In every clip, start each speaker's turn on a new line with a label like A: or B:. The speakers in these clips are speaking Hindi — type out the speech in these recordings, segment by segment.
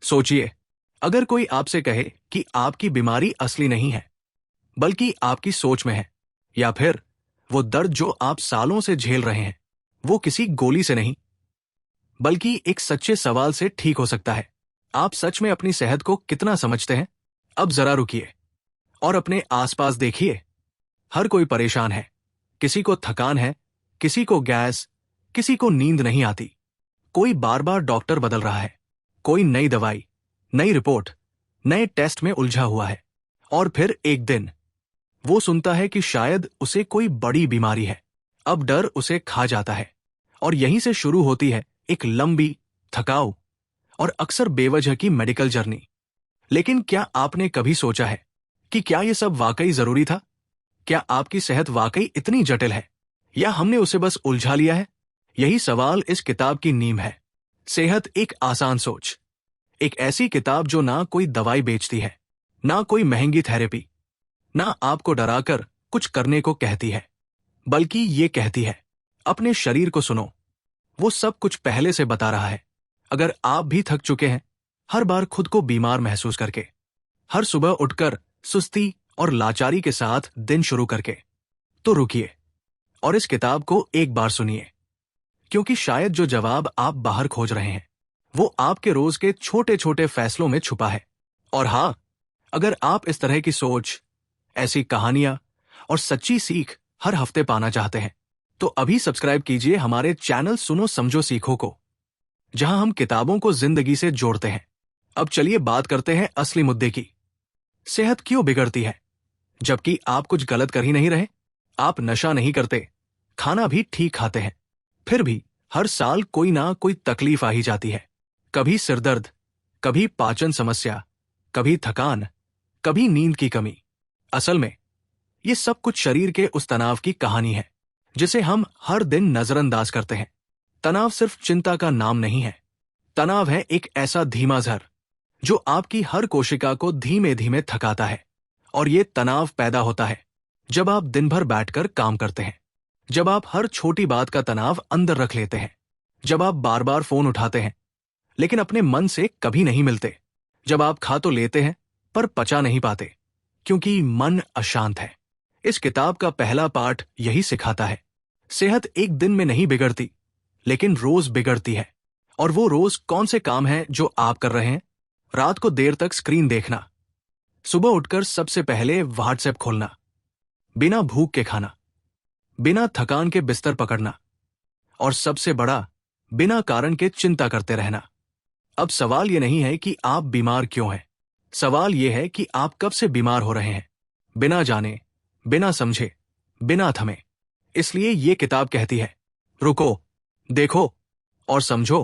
A: सोचिए, अगर कोई आपसे कहे कि आपकी बीमारी असली नहीं है, बल्कि आपकी सोच में है, या फिर वो दर्द जो आप सालों से झेल रहे हैं, वो किसी गोली से नहीं, बल्कि एक सच्चे सवाल से ठीक हो सकता है। आप सच में अपनी सेहत को कितना समझते हैं? अब जरा रुकिए और अपने आसपास देखिए। हर कोई परेशान है। किसी को थकान है, किसी को गैस, किसी को नींद नहीं आती। कोई बार बार डॉक्टर बदल रहा है, कोई नई दवाई, नई रिपोर्ट, नए टेस्ट में उलझा हुआ है। और फिर एक दिन वो सुनता है कि शायद उसे कोई बड़ी बीमारी है। अब डर उसे खा जाता है और यहीं से शुरू होती है एक लंबी, थकाऊ और अक्सर बेवजह की मेडिकल जर्नी। लेकिन क्या आपने कभी सोचा है कि क्या ये सब वाकई जरूरी था? क्या आपकी सेहत वाकई इतनी जटिल है, या हमने उसे बस उलझा लिया है? यही सवाल इस किताब की नींव है। सेहत एक आसान सोच। एक ऐसी किताब जो ना कोई दवाई बेचती है, ना कोई महंगी थेरेपी, ना आपको डराकर कुछ करने को कहती है, बल्कि ये कहती है, अपने शरीर को सुनो। वो सब कुछ पहले से बता रहा है। अगर आप भी थक चुके हैं, हर बार खुद को बीमार महसूस करके, हर सुबह उठकर सुस्ती और लाचारी के साथ दिन शुरू करके, तो रुकिए और इस किताब को एक बार सुनिए। क्योंकि शायद जो जवाब आप बाहर खोज रहे हैं, वो आपके रोज के छोटे छोटे फैसलों में छुपा है। और हां, अगर आप इस तरह की सोच, ऐसी कहानियां और सच्ची सीख हर हफ्ते पाना चाहते हैं, तो अभी सब्सक्राइब कीजिए हमारे चैनल सुनो समझो सीखो को, जहां हम किताबों को जिंदगी से जोड़ते हैं। अब चलिए बात करते हैं असली मुद्दे की। सेहत क्यों बिगड़ती है, जबकि आप कुछ गलत कर ही नहीं रहे? आप नशा नहीं करते, खाना भी ठीक खाते हैं, फिर भी हर साल कोई ना कोई तकलीफ आ ही जाती है। कभी सिरदर्द, कभी पाचन समस्या, कभी थकान, कभी नींद की कमी। असल में ये सब कुछ शरीर के उस तनाव की कहानी है जिसे हम हर दिन नजरअंदाज करते हैं। तनाव सिर्फ चिंता का नाम नहीं है। तनाव है एक ऐसा धीमा जहर जो आपकी हर कोशिका को धीमे धीमे थकाता है। और ये तनाव पैदा होता है जब आप दिन भर बैठकर काम करते हैं, जब आप हर छोटी बात का तनाव अंदर रख लेते हैं, जब आप बार बार फोन उठाते हैं लेकिन अपने मन से कभी नहीं मिलते, जब आप खा तो लेते हैं पर पचा नहीं पाते, क्योंकि मन अशांत है। इस किताब का पहला पाठ यही सिखाता है। सेहत एक दिन में नहीं बिगड़ती, लेकिन रोज बिगड़ती है। और वो रोज कौन से काम हैं जो आप कर रहे हैं? रात को देर तक स्क्रीन देखना, सुबह उठकर सबसे पहले व्हाट्सएप खोलना, बिना भूख के खाना, बिना थकान के बिस्तर पकड़ना, और सबसे बड़ा, बिना कारण के चिंता करते रहना। अब सवाल ये नहीं है कि आप बीमार क्यों हैं, सवाल ये है कि आप कब से बीमार हो रहे हैं, बिना जाने, बिना समझे, बिना थमे। इसलिए ये किताब कहती है, रुको, देखो और समझो,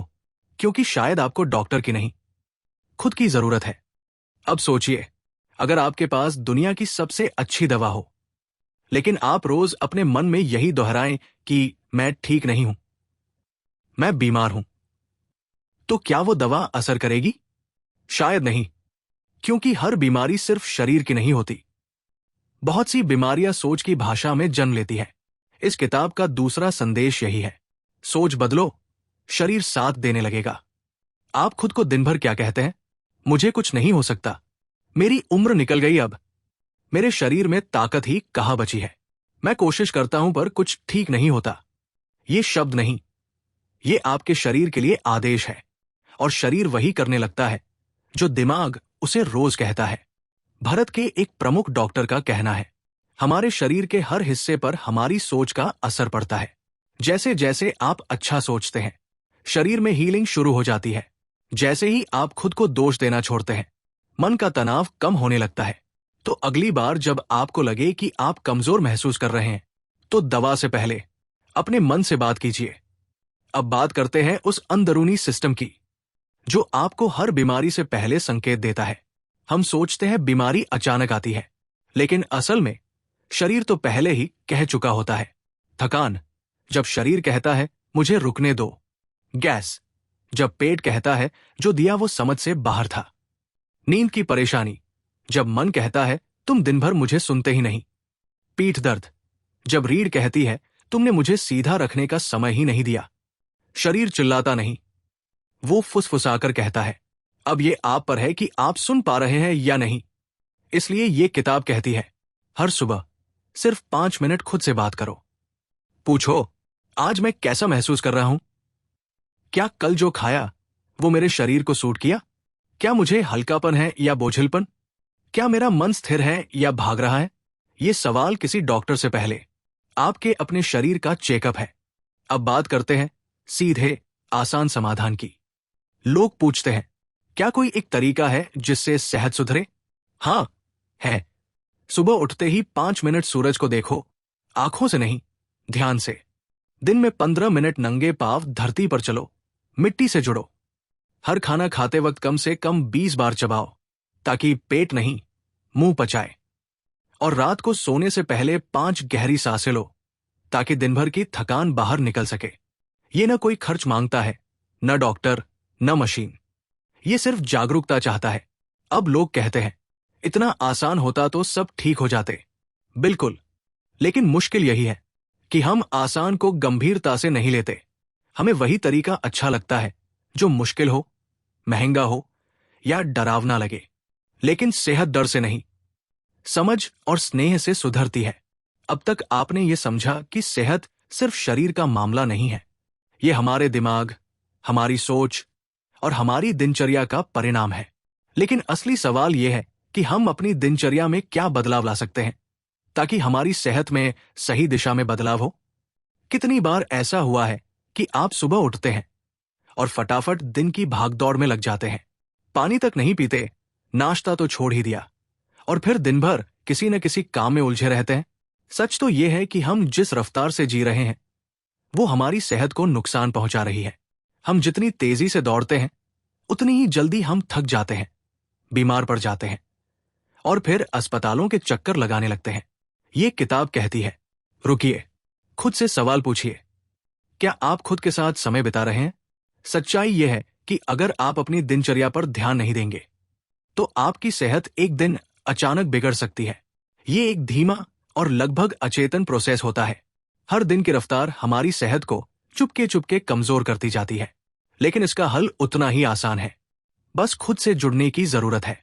A: क्योंकि शायद आपको डॉक्टर की नहीं, खुद की जरूरत है। अब सोचिए, अगर आपके पास दुनिया की सबसे अच्छी दवा हो, लेकिन आप रोज अपने मन में यही दोहराएं कि मैं ठीक नहीं हूं, मैं बीमार हूं, तो क्या वो दवा असर करेगी? शायद नहीं, क्योंकि हर बीमारी सिर्फ शरीर की नहीं होती। बहुत सी बीमारियां सोच की भाषा में जन्म लेती है। इस किताब का दूसरा संदेश यही है, सोच बदलो, शरीर साथ देने लगेगा। आप खुद को दिन भर क्या कहते हैं? मुझे कुछ नहीं हो सकता, मेरी उम्र निकल गई, अब मेरे शरीर में ताकत ही कहां बची है, मैं कोशिश करता हूं पर कुछ ठीक नहीं होता। ये शब्द नहीं, ये आपके शरीर के लिए आदेश है। और शरीर वही करने लगता है जो दिमाग उसे रोज कहता है। भारत के एक प्रमुख डॉक्टर का कहना है, हमारे शरीर के हर हिस्से पर हमारी सोच का असर पड़ता है। जैसे जैसे आप अच्छा सोचते हैं, शरीर में हीलिंग शुरू हो जाती है। जैसे ही आप खुद को दोष देना छोड़ते हैं, मन का तनाव कम होने लगता है। तो अगली बार जब आपको लगे कि आप कमजोर महसूस कर रहे हैं, तो दवा से पहले अपने मन से बात कीजिए। अब बात करते हैं उस अंदरूनी सिस्टम की जो आपको हर बीमारी से पहले संकेत देता है। हम सोचते हैं बीमारी अचानक आती है, लेकिन असल में शरीर तो पहले ही कह चुका होता है। थकान, जब शरीर कहता है मुझे रुकने दो। गैस, जब पेट कहता है जो दिया वो समझ से बाहर था। नींद की परेशानी, जब मन कहता है तुम दिन भर मुझे सुनते ही नहीं। पीठ दर्द, जब रीढ़ कहती है तुमने मुझे सीधा रखने का समय ही नहीं दिया। शरीर चिल्लाता नहीं, वो फुसफुसाकर कहता है, अब ये आप पर है कि आप सुन पा रहे हैं या नहीं। इसलिए ये किताब कहती है, हर सुबह सिर्फ 5 मिनट खुद से बात करो। पूछो, आज मैं कैसा महसूस कर रहा हूं? क्या कल जो खाया वो मेरे शरीर को सूट किया? क्या मुझे हल्कापन है या बोझिलपन? क्या मेरा मन स्थिर है या भाग रहा है? ये सवाल किसी डॉक्टर से पहले आपके अपने शरीर का चेकअप है। अब बात करते हैं सीधे आसान समाधान की। लोग पूछते हैं, क्या कोई एक तरीका है जिससे सेहत सुधरे? हाँ, है। सुबह उठते ही 5 मिनट सूरज को देखो, आंखों से नहीं, ध्यान से। दिन में 15 मिनट नंगे पांव धरती पर चलो, मिट्टी से जुड़ो। हर खाना खाते वक्त कम से कम 20 बार चबाओ, ताकि पेट नहीं, मुंह पचाए। और रात को सोने से पहले 5 गहरी सांसें लो, ताकि दिन भर की थकान बाहर निकल सके। ये न कोई खर्च मांगता है, न डॉक्टर, न मशीन। ये सिर्फ जागरूकता चाहता है। अब लोग कहते हैं, इतना आसान होता तो सब ठीक हो जाते। बिल्कुल, लेकिन मुश्किल यही है कि हम आसान को गंभीरता से नहीं लेते। हमें वही तरीका अच्छा लगता है जो मुश्किल हो, महंगा हो या डरावना लगे। लेकिन सेहत डर से नहीं, समझ और स्नेह से सुधरती है। अब तक आपने ये समझा कि सेहत सिर्फ शरीर का मामला नहीं है। ये हमारे दिमाग, हमारी सोच और हमारी दिनचर्या का परिणाम है। लेकिन असली सवाल यह है कि हम अपनी दिनचर्या में क्या बदलाव ला सकते हैं ताकि हमारी सेहत में सही दिशा में बदलाव हो। कितनी बार ऐसा हुआ है कि आप सुबह उठते हैं और फटाफट दिन की भागदौड़ में लग जाते हैं, पानी तक नहीं पीते, नाश्ता तो छोड़ ही दिया, और फिर दिन भर किसी न किसी काम में उलझे रहते हैं। सच तो यह है कि हम जिस रफ्तार से जी रहे हैं वो हमारी सेहत को नुकसान पहुंचा रही है। हम जितनी तेजी से दौड़ते हैं उतनी ही जल्दी हम थक जाते हैं, बीमार पड़ जाते हैं और फिर अस्पतालों के चक्कर लगाने लगते हैं। ये किताब कहती है, रुकिए, खुद से सवाल पूछिए, क्या आप खुद के साथ समय बिता रहे हैं? सच्चाई यह है कि अगर आप अपनी दिनचर्या पर ध्यान नहीं देंगे तो आपकी सेहत एक दिन अचानक बिगड़ सकती है। ये एक धीमा और लगभग अचेतन प्रोसेस होता है। हर दिन की रफ्तार हमारी सेहत को चुपके चुपके कमजोर करती जाती है। लेकिन इसका हल उतना ही आसान है, बस खुद से जुड़ने की जरूरत है।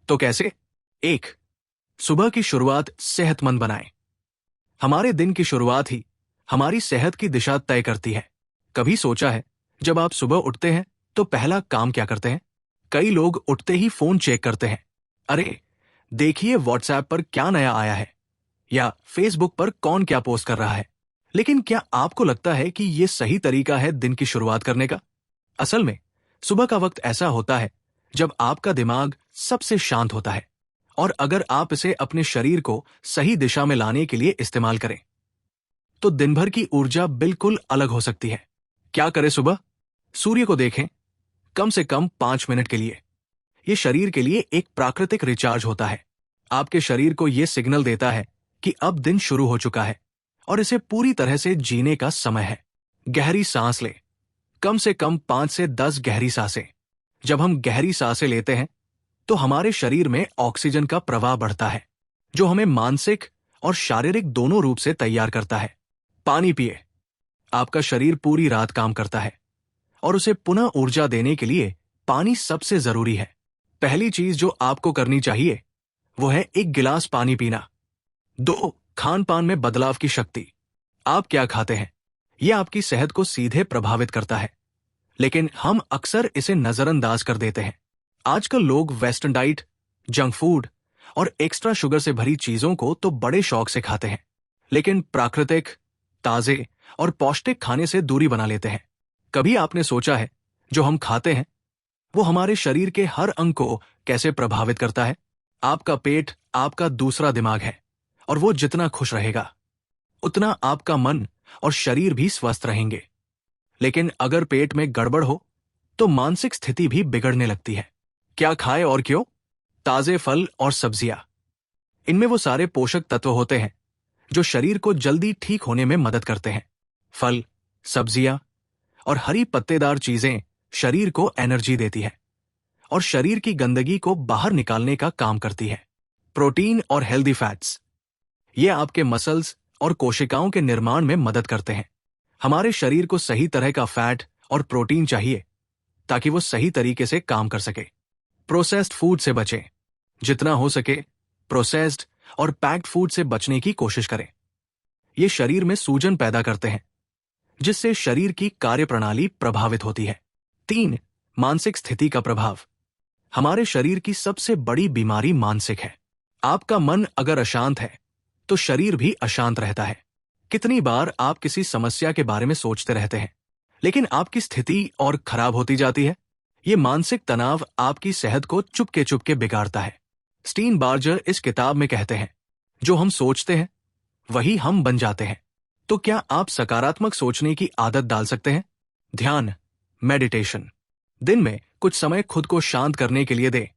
A: तो कैसे? 1. सुबह की शुरुआत सेहतमंद बनाएं। हमारे दिन की शुरुआत ही हमारी सेहत की दिशा तय करती है। कभी सोचा है, जब आप सुबह उठते हैं तो पहला काम क्या करते हैं? कई लोग उठते ही फोन चेक करते हैं। अरे, देखिए व्हाट्सएप पर क्या नया आया है या फेसबुक पर कौन क्या पोस्ट कर रहा है। लेकिन क्या आपको लगता है कि यह सही तरीका है दिन की शुरुआत करने का? असल में सुबह का वक्त ऐसा होता है जब आपका दिमाग सबसे शांत होता है, और अगर आप इसे अपने शरीर को सही दिशा में लाने के लिए इस्तेमाल करें तो दिन भर की ऊर्जा बिल्कुल अलग हो सकती है। क्या करें सुबह? सूर्य को देखें, कम से कम 5 मिनट के लिए। यह शरीर के लिए एक प्राकृतिक रिचार्ज होता है। आपके शरीर को यह सिग्नल देता है कि अब दिन शुरू हो चुका है और इसे पूरी तरह से जीने का समय है। गहरी सांस ले, कम से कम 5 से 10 गहरी सांसें। जब हम गहरी सांसें लेते हैं तो हमारे शरीर में ऑक्सीजन का प्रवाह बढ़ता है, जो हमें मानसिक और शारीरिक दोनों रूप से तैयार करता है। पानी पिए। आपका शरीर पूरी रात काम करता है और उसे पुनः ऊर्जा देने के लिए पानी सबसे जरूरी है। पहली चीज जो आपको करनी चाहिए वो है 1 गिलास पानी पीना। 2. खान पान में बदलाव की शक्ति। आप क्या खाते हैं यह आपकी सेहत को सीधे प्रभावित करता है, लेकिन हम अक्सर इसे नजरअंदाज कर देते हैं। आजकल लोग वेस्टर्न डाइट, जंक फूड और एक्स्ट्रा शुगर से भरी चीजों को तो बड़े शौक से खाते हैं, लेकिन प्राकृतिक, ताजे और पौष्टिक खाने से दूरी बना लेते हैं। कभी आपने सोचा है जो हम खाते हैं वो हमारे शरीर के हर अंग को कैसे प्रभावित करता है? आपका पेट आपका दूसरा दिमाग है, और वो जितना खुश रहेगा उतना आपका मन और शरीर भी स्वस्थ रहेंगे। लेकिन अगर पेट में गड़बड़ हो तो मानसिक स्थिति भी बिगड़ने लगती है। क्या खाए और क्यों? ताजे फल और सब्जियां। इनमें वो सारे पोषक तत्व होते हैं जो शरीर को जल्दी ठीक होने में मदद करते हैं। फल, सब्जियां और हरी पत्तेदार चीजें शरीर को एनर्जी देती है और शरीर की गंदगी को बाहर निकालने का काम करती है। प्रोटीन और हेल्दी फैट्स, ये आपके मसल्स और कोशिकाओं के निर्माण में मदद करते हैं। हमारे शरीर को सही तरह का फैट और प्रोटीन चाहिए ताकि वो सही तरीके से काम कर सके। प्रोसेस्ड फूड से बचें। जितना हो सके प्रोसेस्ड और पैक्ड फूड से बचने की कोशिश करें। ये शरीर में सूजन पैदा करते हैं, जिससे शरीर की कार्यप्रणाली प्रभावित होती है। 3. मानसिक स्थिति का प्रभाव। हमारे शरीर की सबसे बड़ी बीमारी मानसिक है। आपका मन अगर अशांत है तो शरीर भी अशांत रहता है। कितनी बार आप किसी समस्या के बारे में सोचते रहते हैं, लेकिन आपकी स्थिति और खराब होती जाती है। ये मानसिक तनाव आपकी सेहत को चुपके चुपके बिगाड़ता है। स्टीन बार्जर इस किताब में कहते हैं, जो हम सोचते हैं वही हम बन जाते हैं। तो क्या आप सकारात्मक सोचने की आदत डाल सकते हैं? ध्यान, मेडिटेशन। दिन में कुछ समय खुद को शांत करने के लिए दें।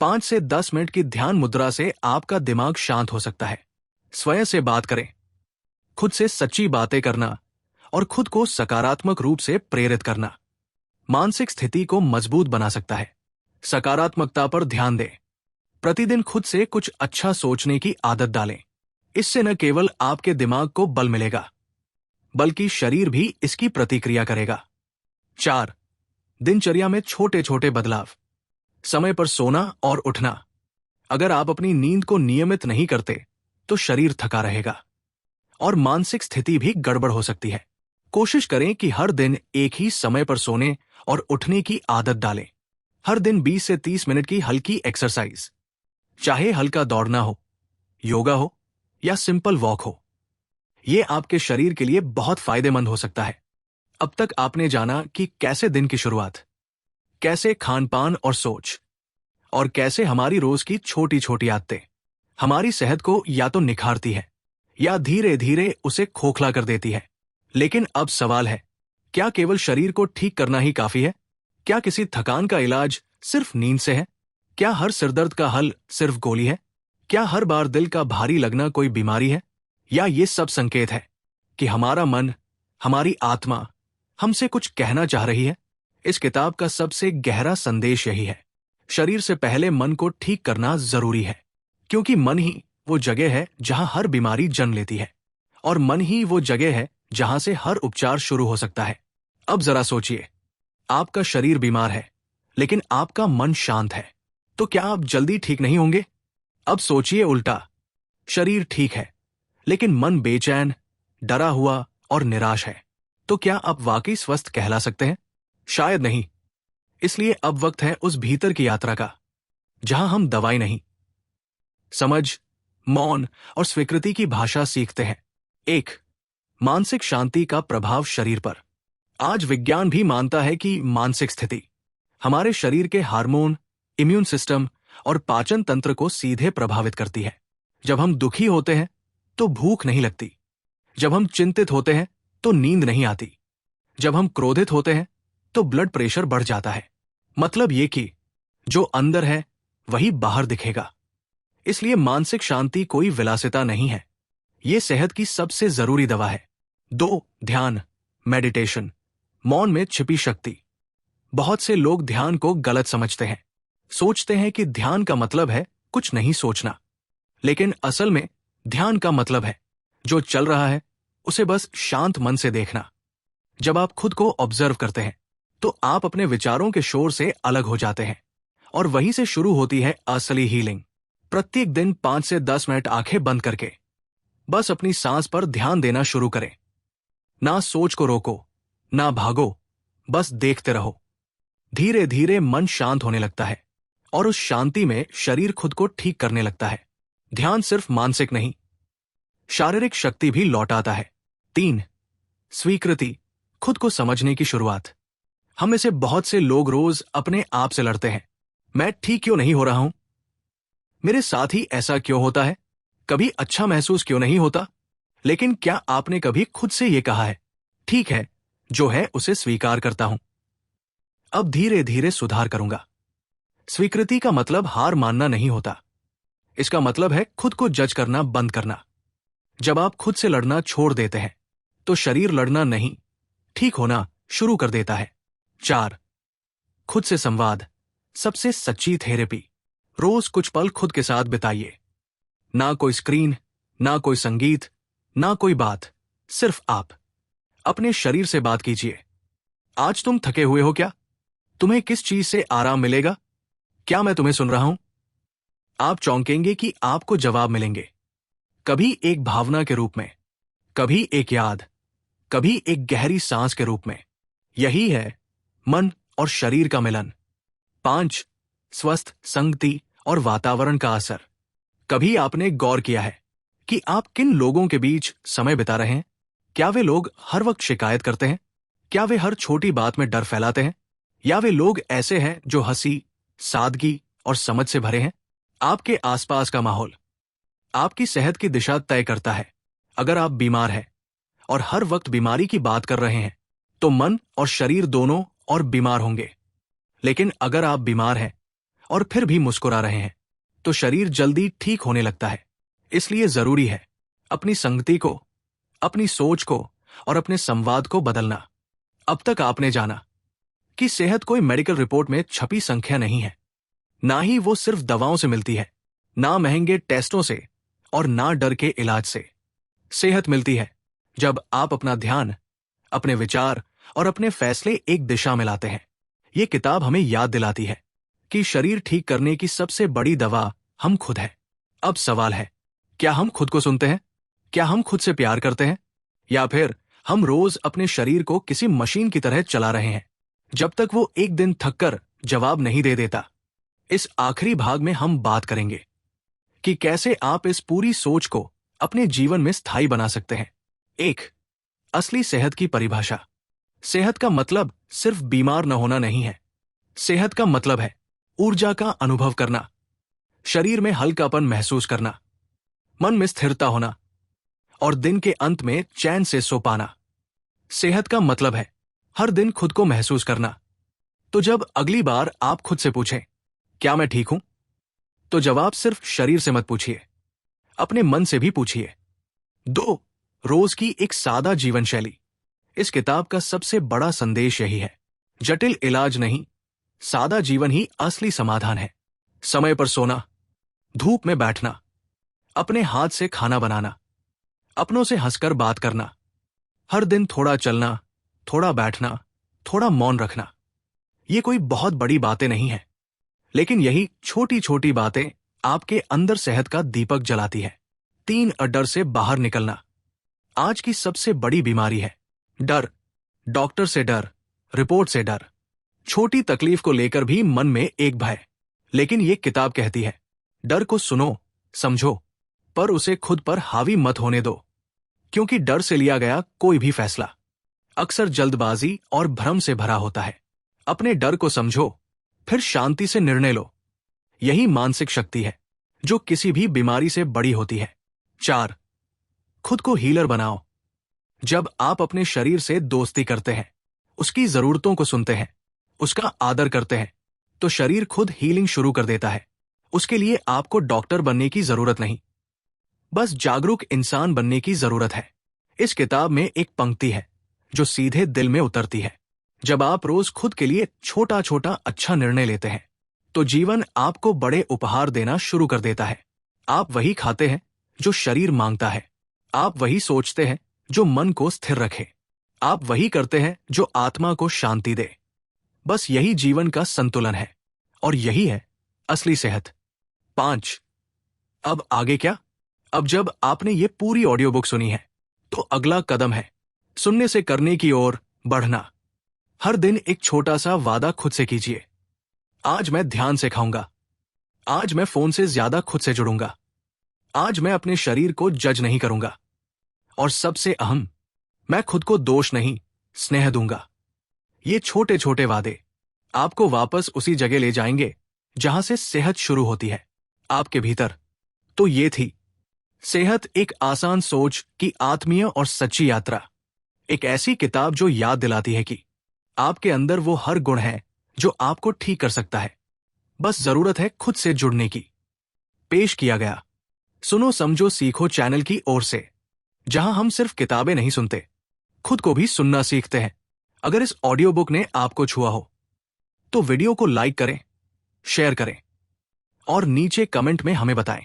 A: 5 से 10 मिनट की ध्यान मुद्रा से आपका दिमाग शांत हो सकता है। स्वयं से बात करें। खुद से सच्ची बातें करना और खुद को सकारात्मक रूप से प्रेरित करना मानसिक स्थिति को मजबूत बना सकता है। सकारात्मकता पर ध्यान दें। प्रतिदिन खुद से कुछ अच्छा सोचने की आदत डालें। इससे न केवल आपके दिमाग को बल मिलेगा, बल्कि शरीर भी इसकी प्रतिक्रिया करेगा। 4. दिनचर्या में छोटे छोटे बदलाव। समय पर सोना और उठना। अगर आप अपनी नींद को नियमित नहीं करते तो शरीर थका रहेगा और मानसिक स्थिति भी गड़बड़ हो सकती है। कोशिश करें कि हर दिन एक ही समय पर सोने और उठने की आदत डालें। हर दिन 20 से 30 मिनट की हल्की एक्सरसाइज, चाहे हल्का दौड़ना हो, योगा हो या सिंपल वॉक हो, यह आपके शरीर के लिए बहुत फायदेमंद हो सकता है। अब तक आपने जाना कि कैसे दिन की शुरुआत, कैसे खान पान और सोच, और कैसे हमारी रोज की छोटी छोटी आदतें हमारी सेहत को या तो निखारती है या धीरे धीरे उसे खोखला कर देती है। लेकिन अब सवाल है, क्या केवल शरीर को ठीक करना ही काफी है? क्या किसी थकान का इलाज सिर्फ नींद से है? क्या हर सिरदर्द का हल सिर्फ गोली है? क्या हर बार दिल का भारी लगना कोई बीमारी है? या ये सब संकेत है कि हमारा मन, हमारी आत्मा हमसे कुछ कहना चाह रही है? इस किताब का सबसे गहरा संदेश यही है, शरीर से पहले मन को ठीक करना जरूरी है, क्योंकि मन ही वो जगह है जहां हर बीमारी जन्म लेती है, और मन ही वो जगह है जहां से हर उपचार शुरू हो सकता है। अब जरा सोचिए, आपका शरीर बीमार है लेकिन आपका मन शांत है, तो क्या आप जल्दी ठीक नहीं होंगे? अब सोचिए उल्टा, शरीर ठीक है लेकिन मन बेचैन, डरा हुआ और निराश है, तो क्या आप वाकई स्वस्थ कहला सकते हैं? शायद नहीं। इसलिए अब वक्त है उस भीतर की यात्रा का, जहां हम दवाई नहीं, समझ, मौन और स्वीकृति की भाषा सीखते हैं। 1. मानसिक शांति का प्रभाव शरीर पर। आज विज्ञान भी मानता है कि मानसिक स्थिति हमारे शरीर के हार्मोन, इम्यून सिस्टम और पाचन तंत्र को सीधे प्रभावित करती है। जब हम दुखी होते हैं तो भूख नहीं लगती, जब हम चिंतित होते हैं तो नींद नहीं आती, जब हम क्रोधित होते हैं तो ब्लड प्रेशर बढ़ जाता है। मतलब ये कि जो अंदर है वही बाहर दिखेगा। इसलिए मानसिक शांति कोई विलासिता नहीं है, ये सेहत की सबसे जरूरी दवा है। 2. ध्यान, मेडिटेशन, मौन में छिपी शक्ति। बहुत से लोग ध्यान को गलत समझते हैं, सोचते हैं कि ध्यान का मतलब है कुछ नहीं सोचना, लेकिन असल में ध्यान का मतलब है जो चल रहा है उसे बस शांत मन से देखना। जब आप खुद को ऑब्जर्व करते हैं तो आप अपने विचारों के शोर से अलग हो जाते हैं, और वहीं से शुरू होती है असली हीलिंग। प्रत्येक दिन 5 से 10 मिनट आंखें बंद करके बस अपनी सांस पर ध्यान देना शुरू करें। ना सोच को रोको, ना भागो, बस देखते रहो। धीरे धीरे मन शांत होने लगता है और उस शांति में शरीर खुद को ठीक करने लगता है। ध्यान सिर्फ मानसिक नहीं, शारीरिक शक्ति भी लौटाता है। 3. स्वीकृति, खुद को समझने की शुरुआत। हम में से बहुत से लोग रोज अपने आप से लड़ते हैं। मैं ठीक क्यों नहीं हो रहा हूं? मेरे साथ ही ऐसा क्यों होता है? कभी अच्छा महसूस क्यों नहीं होता? लेकिन क्या आपने कभी खुद से यह कहा है, ठीक है, जो है उसे स्वीकार करता हूं, अब धीरे धीरे सुधार करूंगा? स्वीकृति का मतलब हार मानना नहीं होता, इसका मतलब है खुद को जज करना बंद करना। जब आप खुद से लड़ना छोड़ देते हैं तो शरीर लड़ना नहीं, ठीक होना शुरू कर देता है। 4. खुद से संवाद, सबसे सच्ची थेरेपी। रोज कुछ पल खुद के साथ बिताइए। ना कोई स्क्रीन, ना कोई संगीत, ना कोई बात, सिर्फ आप। अपने शरीर से बात कीजिए। आज तुम थके हुए हो क्या? तुम्हें किस चीज से आराम मिलेगा? क्या मैं तुम्हें सुन रहा हूं? आप चौंकेंगे कि आपको जवाब मिलेंगे, कभी एक भावना के रूप में, कभी एक याद, कभी एक गहरी सांस के रूप में। यही है मन और शरीर का मिलन। 5. स्वस्थ संगति और वातावरण का असर। कभी आपने गौर किया है कि आप किन लोगों के बीच समय बिता रहे हैं? क्या वे लोग हर वक्त शिकायत करते हैं? क्या वे हर छोटी बात में डर फैलाते हैं? या वे लोग ऐसे हैं जो हंसी, सादगी और समझ से भरे हैं? आपके आसपास का माहौल आपकी सेहत की दिशा तय करता है। अगर आप बीमार हैं और हर वक्त बीमारी की बात कर रहे हैं, तो मन और शरीर दोनों और बीमार होंगे। लेकिन अगर आप बीमार हैं और फिर भी मुस्कुरा रहे हैं, तो शरीर जल्दी ठीक होने लगता है। इसलिए जरूरी है अपनी संगति को, अपनी सोच को और अपने संवाद को बदलना। अब तक आपने जाना कि सेहत कोई मेडिकल रिपोर्ट में छपी संख्या नहीं है, ना ही वो सिर्फ दवाओं से मिलती है, ना महंगे टेस्टों से और ना डर के इलाज से। सेहत मिलती है जब आप अपना ध्यान, अपने विचार और अपने फैसले एक दिशा में लाते हैं। ये किताब हमें याद दिलाती है कि शरीर ठीक करने की सबसे बड़ी दवा हम खुद हैं। अब सवाल है, क्या हम खुद को सुनते हैं? क्या हम खुद से प्यार करते हैं? या फिर हम रोज अपने शरीर को किसी मशीन की तरह चला रहे हैं, जब तक वो एक दिन थककर जवाब नहीं दे देता? इस आखिरी भाग में हम बात करेंगे कि कैसे आप इस पूरी सोच को अपने जीवन में स्थायी बना सकते हैं। 1. असली सेहत की परिभाषा। सेहत का मतलब सिर्फ बीमार न होना नहीं है। सेहत का मतलब है ऊर्जा का अनुभव करना, शरीर में हल्कापन महसूस करना, मन में स्थिरता होना और दिन के अंत में चैन से सो पाना। सेहत का मतलब है हर दिन खुद को महसूस करना। तो जब अगली बार आप खुद से पूछें, क्या मैं ठीक हूं? तो जवाब सिर्फ शरीर से मत पूछिए, अपने मन से भी पूछिए। 2. रोज की एक सादा जीवन शैली। इस किताब का सबसे बड़ा संदेश यही है, जटिल इलाज नहीं, सादा जीवन ही असली समाधान है। समय पर सोना, धूप में बैठना, अपने हाथ से खाना बनाना, अपनों से हंसकर बात करना, हर दिन थोड़ा चलना, थोड़ा बैठना, थोड़ा मौन रखना। ये कोई बहुत बड़ी बातें नहीं है, लेकिन यही छोटी छोटी बातें आपके अंदर सेहत का दीपक जलाती है। 3. डर से बाहर निकलना। आज की सबसे बड़ी बीमारी है डर। डॉक्टर से डर, रिपोर्ट से डर, छोटी तकलीफ को लेकर भी मन में एक भय। लेकिन ये किताब कहती है, डर को सुनो, समझो, पर उसे खुद पर हावी मत होने दो, क्योंकि डर से लिया गया कोई भी फैसला अक्सर जल्दबाजी और भ्रम से भरा होता है। अपने डर को समझो, फिर शांति से निर्णय लो। यही मानसिक शक्ति है जो किसी भी बीमारी से बड़ी होती है। 4. खुद को हीलर बनाओ। जब आप अपने शरीर से दोस्ती करते हैं, उसकी जरूरतों को सुनते हैं, उसका आदर करते हैं, तो शरीर खुद हीलिंग शुरू कर देता है। उसके लिए आपको डॉक्टर बनने की जरूरत नहीं, बस जागरूक इंसान बनने की जरूरत है। इस किताब में एक पंक्ति है जो सीधे दिल में उतरती है, जब आप रोज खुद के लिए छोटा छोटा अच्छा निर्णय लेते हैं, तो जीवन आपको बड़े उपहार देना शुरू कर देता है। आप वही खाते हैं जो शरीर मांगता है, आप वही सोचते हैं जो मन को स्थिर रखे, आप वही करते हैं जो आत्मा को शांति दे। बस यही जीवन का संतुलन है और यही है असली सेहत। 5. अब आगे क्या? अब जब आपने ये पूरी ऑडियो बुक सुनी है, तो अगला कदम है सुनने से करने की ओर बढ़ना। हर दिन एक छोटा सा वादा खुद से कीजिए। आज मैं ध्यान से खाऊंगा, आज मैं फोन से ज्यादा खुद से जुड़ूंगा, आज मैं अपने शरीर को जज नहीं करूंगा, और सबसे अहम, मैं खुद को दोष नहीं, स्नेह दूंगा। ये छोटे छोटे वादे आपको वापस उसी जगह ले जाएंगे जहां से सेहत शुरू होती है, आपके भीतर। तो ये थी सेहत एक आसान सोच की आत्मीय और सच्ची यात्रा। एक ऐसी किताब जो याद दिलाती है कि आपके अंदर वो हर गुण है जो आपको ठीक कर सकता है, बस जरूरत है खुद से जुड़ने की। पेश किया गया सुनो समझो सीखो चैनल की ओर से, जहां हम सिर्फ किताबें नहीं सुनते, खुद को भी सुनना सीखते हैं। अगर इस ऑडियो बुक ने आपको छुआ हो, तो वीडियो को लाइक करें, शेयर करें और नीचे कमेंट में हमें बताएं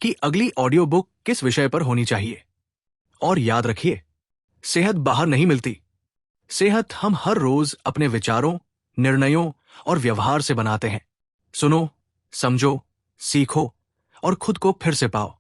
A: कि अगली ऑडियो बुक किस विषय पर होनी चाहिए। और याद रखिए, सेहत बाहर नहीं मिलती, सेहत हम हर रोज अपने विचारों, निर्णयों और व्यवहार से बनाते हैं। सुनो, समझो, सीखो और खुद को फिर से पाओ।